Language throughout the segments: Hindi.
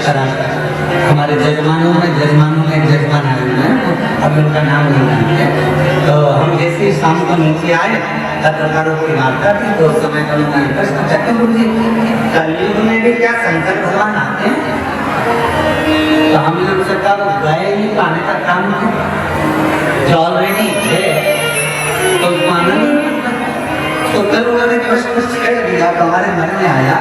करा। हमारे जजमानों में एक जजमान आए हुए हैं, अब उनका नाम नहीं जानते। तो हम जैसे शाम को नीचे आए, पत्रकारों की वार्ता थी, तो उस समय का उन्होंने प्रश्न पूछा, गुरु जी कलयुग में भी क्या शंकर भगवान आते हैं? तो हमने उनसे कहा वो गए ही पाने का काम है, जो ऑलरेडी है तो माना नहीं। तो कल उन्होंने प्रश्न छेड़ दिया, तो हमारे मन में आया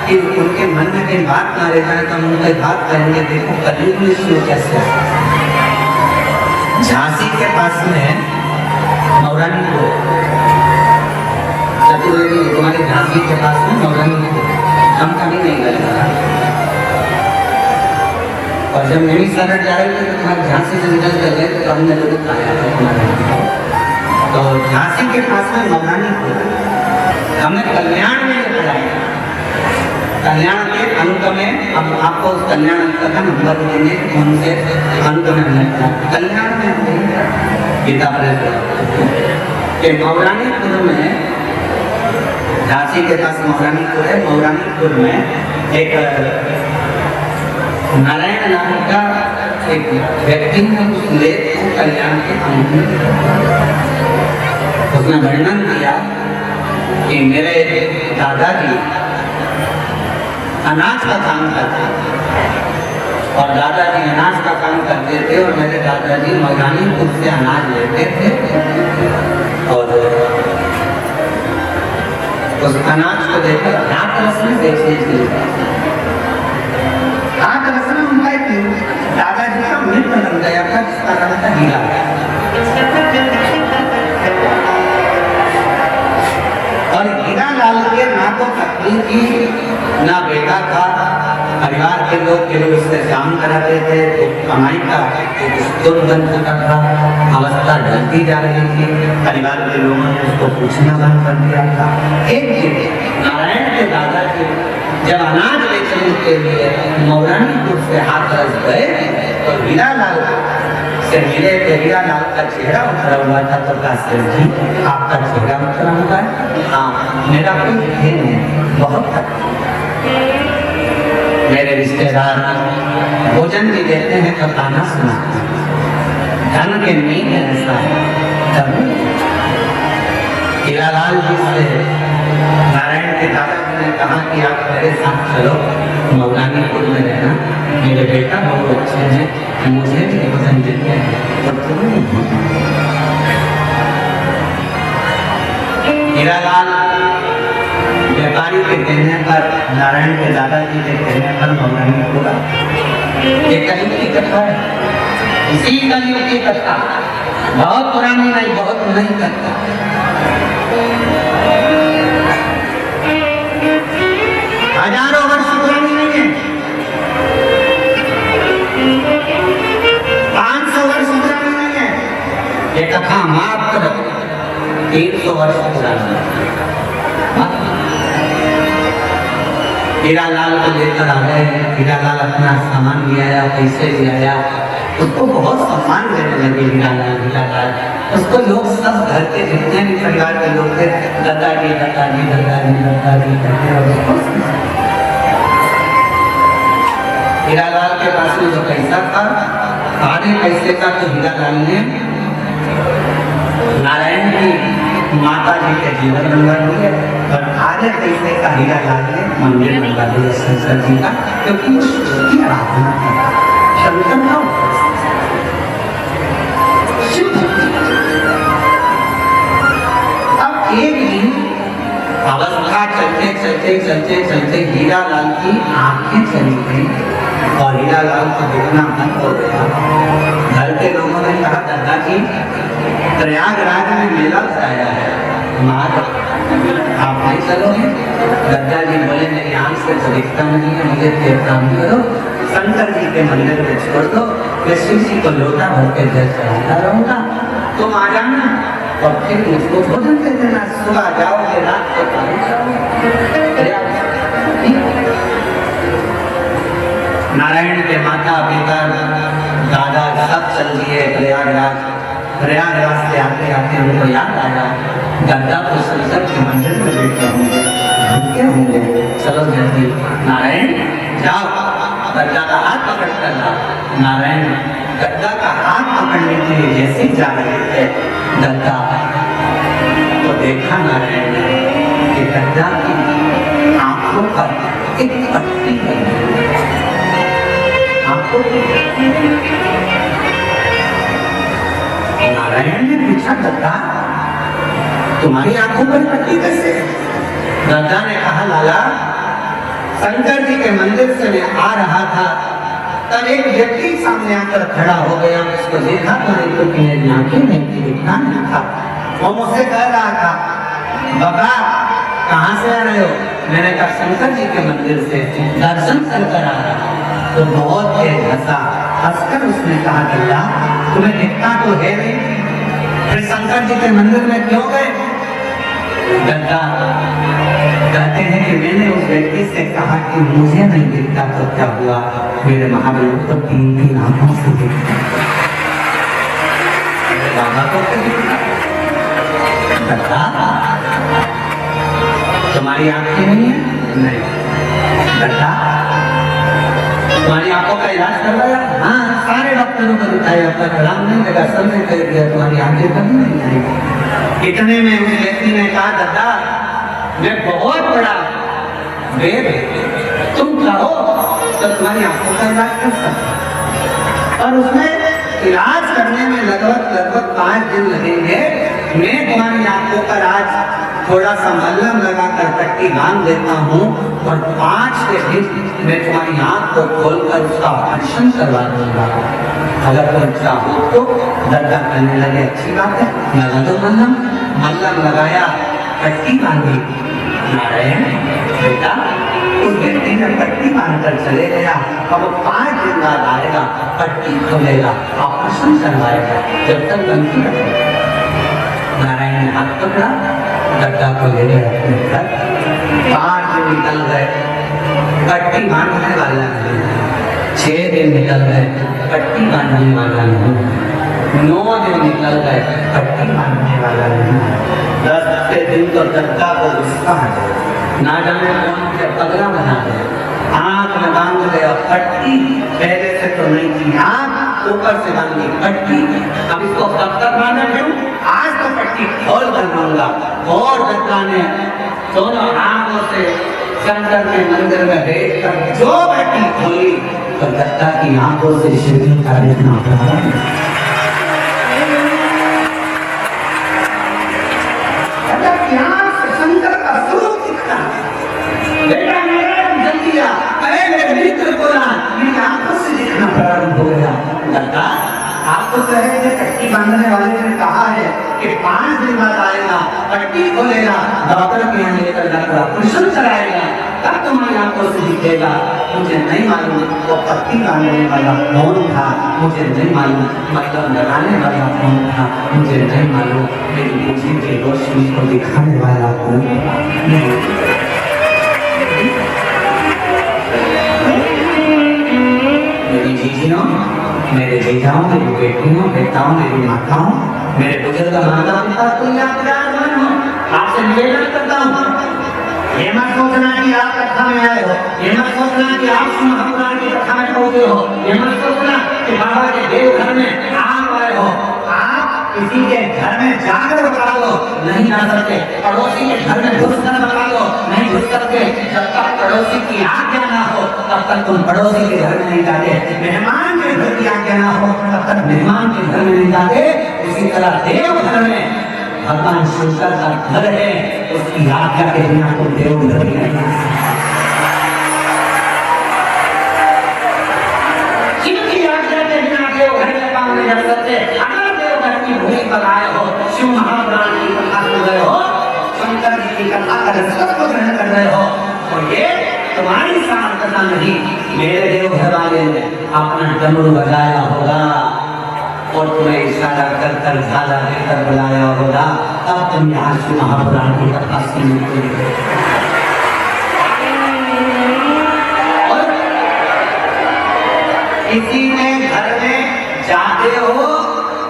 कि उनके मन में कहीं बात ना रह जाए, तो हम उनसे बात करेंगे। देखो कलयुग में शुरू कैसे, झांसी के पास में मौरानी को चतुर्वेदी, तुम्हारे झांसी के पास में मौरानी को हम कभी नहीं गए। और जब मेरी सरहद जा रही थी तो तुम्हारे झांसी से निकल कर गए, तो हमने जरूर खाया था तुम्हारे। तो झांसी के पास में मौरानी को हमने कल्याण में पढ़ाया। कल्याण के अंक में, अब आपको उस कल्याण अंक का नंबर देंगे, उनसे अंक में हमने पढ़ा। कल्याण में गीता प्रेस के मौरानीपुर में, झांसी के पास मौरानीपुर है, मौरानीपुर में एक नारायण नाम का एक व्यक्ति ने उस लेख को कल्याण के अंक में उसने वर्णन किया कि मेरे दादाजी अनाज का काम करते और दादाजी अनाज का काम करते थे, और मेरे दादाजी मौरानीपुर से अनाज लेते थे और उस अनाज को लेकर हाथ रस में बेचने के लिए। हाथ रस में उनका एक दादाजी का मित्र बन गया था, जिसका नाम था हीरा। और हीरा लाल के ना तो पत्नी की ना बेटा था, परिवार के लोग इससे काम कराते थे, तो कमाई का एक स्रोत बन चुका था। अवस्था ढलती जा रही थी, परिवार के लोगों ने उसको पूछना बंद कर दिया था। एक दिन नारायण के दादाजी जब अनाज बेचने के लिए मौरानीपुर से हाथरस गए, तो हीरा लाल से मिले, तो हीरा लाल का चेहरा उतरा हुआ था। तो कहा जी आपका चेहरा उतरा हुआ है? हाँ, मेरा कोई है नहीं, बहुत मेरे रिश्तेदार भोजन भी देते हैं तो ताना सुनाते हैं, धन के नींद ऐसा है। तब हीरालाल जी से नारायण के दादाजी ने कहा कि आप मेरे साथ चलो, मौरानीपुर में रहना, मेरे बेटा बहुत अच्छे हैं, मुझे भी भोजन देते हैं और तुम्हें। हीरालाल व्यापारी के कहने पर, नारायण के दादाजी के कहने पर मौरानीपुर ये कलयुग की कथा है। इसी कलयुग की कथा, बहुत पुरानी नहीं, बहुत नई कथा। हजारों वर्ष पुरानी नहीं है, 500 वर्ष पुरानी नहीं है ये कथा, मात्र 300 वर्ष पुरानी है। हीरालाल को लेकर आ गए, हीरालाल अपना सामान ले आया, पैसे ले आया, उसको बहुत सम्मान देने लगे हीरालाल। उसको लोग सब घर के जितने भी परिवार के लोग थे, दादाजी दादाजी दादाजी दादाजी कहते। हीरालाल के पास में जो पैसा था, आधे पैसे का तो हीरालाल ने नारायण की माता जी के जीवन बनवा दिए, और आधे पैसे का हीरालाल ने मंदिर बनवा दिया शंकर जी का, क्योंकि उसकी आराधना थी। शंकर का अब एक दिन अवस्था चलते चलते चलते चलते हीरालाल की आंखें चली गई और हीरालाल को देखना मन हो गया। घर के लोगों ने कहा दादाजी प्रयागराज में मेला लगाया है, आप नहीं चलोगे? दादाजी बोले मेरी आंख से तो दिखता नहीं है, मुझे काम करो, शंकर जी के मंदिर में छोड़ दो, मैं शिव जी को लोटा भर के जल चढ़ाता रहूंगा, तुम आ जाना और फिर मुझको भोजन दे देना, सुबह जाओगे रात को पानी जाओगे। नारायण के माता पिता दादा सब चल दिए प्रयागराज। प्रयागराज से आते आते उनको याद आया गद्दा को शंकर के मंदिर में बैठे होंगे, भूखे होंगे, चलो जल्दी नारायण जाओ गद्दा का हाथ पकड़ कर ला। नारायण गद्दा का हाथ पकड़ने के लिए जैसे जा रहे थे, गद्दा तो देखा नारायण ने कि गद्दा की आंखों पर एक पट्टी बनी, आंखों नारायण ने पूछा गद्दा तुम्हारी आंखों पर पट्टी कैसे? गद्दा ने कहा लाला शंकर जी के मंदिर से मैं आ रहा था, तब एक व्यक्ति सामने आकर खड़ा हो गया, उसको देखा तो मेरी आंखें नहीं थी, दिखना नहीं था। वो मुझसे कह रहा था बाबा कहाँ से आ रहे हो? मैंने कहा शंकर जी के मंदिर से दर्शन कर आ रहा। तो बहुत तेज हंसा, हंसकर उसने कहा गद्दा तुम्हें दिखता तो है नहीं, फिर शंकर जी के मंदिर में क्यों गए? गद्दा कहते हैं कि मैंने उस व्यक्ति से कहा कि मुझे नहीं दिखता तो क्या हुआ, मेरे महादेव को 3-3 आंखों से दिखता, बाबा को दिखता। गद्दा तुम्हारी आंखें नहीं है? नहीं। गद्दा तुम्हारी आंखों का इलाज करवाया? हाँ सारे डॉक्टरों को दिखाया, पर आराम नहीं लगा, सब ने कह दिया तुम्हारी आंखें कभी नहीं आएगी। इतने में उस व्यक्ति ने कहा गद्दा मैं बहुत बड़ा वेद, तुम कहो तो तुम्हारी आंखों का इलाज कर सकता, और उसमें इलाज करने में लगभग 5 दिन लगेंगे। मैं तुम्हारी आंखों पर आज थोड़ा सा मल्लम लगाकर पट्टी बांध देता हूँ, और 5 दिन मैं तुम्हारी आंख को खोलकर उसका ऑपरेशन करवा दूंगा, अगर तुम चाहो तो। गद्दा कहने लगे अच्छी बात है, लगा दो मल्लम। मल्लम लगाया, पट्टी बांधी। नारायण बेटा उस व्यक्ति ने पट्टी बांधकर चले गया, अब वो 5 दिन बाद आएगा, पट्टी खोलेगा, ऑपरेशन करवाएगा, जब तक बनती रहेगा। नारायण ने हाथ पकड़ा, गद्दा को ले गए अपने घर। 5 दिन निकल गए, पट्टी बांधने वाला नहीं। 6 दिन निकल गए, पट्टी बांधने वाला नहीं। 9 दिन निकल गए, पट्टी बांधने वाला नहीं। 10वें दिन तो गद्दा को गुस्सा आ गया, ना जाने कौन से पगला बना दे, आंख में बांध गया पट्टी, पहले से तो नहीं थी आंख, ऊपर से बांधी पट्टी, अब इसको कब तक बांधे फिरूं? आज तो पट्टी खोल कर मांगा। और गद्दा ने दोनों आंखों से शंकर के मंदिर में देख कर जो पट्टी खोली, तो गद्दा की आंखों से शिवलिंग का देखना प्रारंभ। शंकर का स्वरूप दिखता, बेटा मेरा जल्दी आ, मेरे मित्र को ना, मेरी आंखों से दिखना प्रारंभ हो गया। गद्दा आपको कहे थे पट्टी बांधने वाले ने कहा है कि 5 दिन बाद आएगा, पट्टी खोलेगा, डॉक्टर के यहाँ लेकर जाकर ऑपरेशन कराएगा, तब तुम्हारी आंखों से दिखेगा। मुझे नहीं मालूम वो पट्टी बांधने वाला कौन था, मुझे नहीं मालूम मतलब लगाने वाला कौन था, मुझे नहीं मालूम मेरी बुद्धि की रोशनी को दिखाने वाला कौन था। मेरी जीजियों, मेरे जीजाओं, मेरी बेटियों, बेटाओं, मेरी माताओं, मेरे बुजुर्ग माता पिता को आपसे निवेदन करता हूँ, ये मत सोचना कि आप कथा में आए हो, ये मत सोचना कि आप महापुराण की कथा में पहुंचे हो, ये मत सोचना कि बाबा के देव घर में आप आए हो। आप किसी के घर में जाकर बता दो, नहीं जा सकते। पड़ोसी के घर में घुसकर बता दो, नहीं घुस सकते। जब तक पड़ोसी की आज्ञा ना हो तब तक तुम पड़ोसी के घर में नहीं जाते। मेहमान के घर की आज्ञा ना हो तब तक मेहमान के घर में नहीं जाते। उसी तरह देव घर में भगवान शंकर का घर है, उसकी आज्ञा के बिना को देव घर नहीं है। जिनकी आज्ञा के बिना देव घर में काम नहीं कर सकते। अगर देव घर की भूमि पर आए हो, शिव महापुराण की कथा सुन रहे हो, शंकर जी की कथा का रसद को ग्रहण कर रहे हो, तो ये तुम्हारी सार्थकता नहीं, मेरे देव घर वाले ने अपना डमरू बजाया होगा और तुम्हें इशारा कर कर झाला देकर बुलाया होगा, तब तुम यहाँ शिव महापुराण की कथा सुनते हो। और किसी ने घर में जाते हो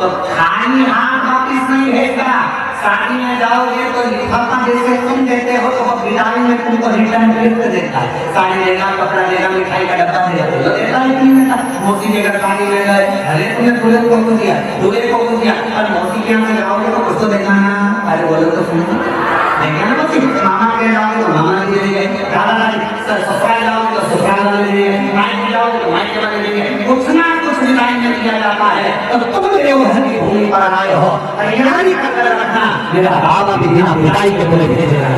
तो खाली हाथ वापिस नहीं भेजता, शादी में जाओगे तो लिफाफा जैसे तुम देते हो तो वो विदाई में तुमको रिटर्न गिफ्ट देता है, साड़ी देगा, कपड़ा देगा, मिठाई का डब्बा देगा, तो देता है कि नहीं देता। मौसी के घर शादी में गए, अरे तुमने दूल्हे को कुछ दिया, दूल्हे को कुछ दिया, और मौसी के यहाँ से जाओगे तो कुछ तो देना ना, अरे बोलो तो सुनो, देखा ना मौसी, मामा के जाओगे तो मामा के देंगे, दादा दादी ससुराल जाओगे तो ससुराल वाले देंगे, मायके जाओगे तो मायके वाले देंगे, कुछ ना कुछ विदाई में दिया जाता है। तो तुम मेरे घर की भूमि पर आए हो, तैयारी कर रखना, मेरा बाबा भी बिना विदाई के तुम्हें भेजेगा।